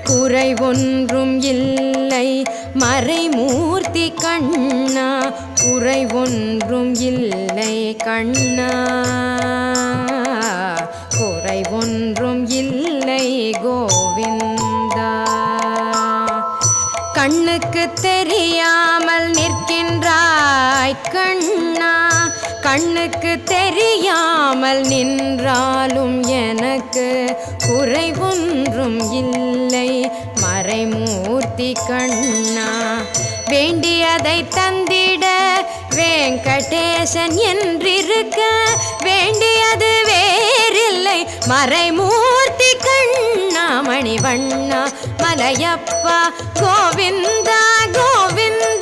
குறை ஒன்றும் இல்லை மறைமூர்த்தி கண்ணா, குறை ஒன்றும் இல்லை கண்ணா, குறை ஒன்றும் இல்லை கோவிந்தா. கண்ணுக்கு தெரியாமல் நிற்கின்றாய் கண்ணா, கண்ணுக்கு தெரியாமல் நின்றாலும் எனக்கு குறை ஒன்றும் இல்லை மறைமூர்த்தி கண்ணா. வேண்டியதை தந்திட வெங்கடேசன் என்றிருக்க, வேண்டியது வேறில்லை மறைமூர்த்தி கண்ணா. மணிவண்ணா மலையப்பா கோவிந்தா கோவிந்தா.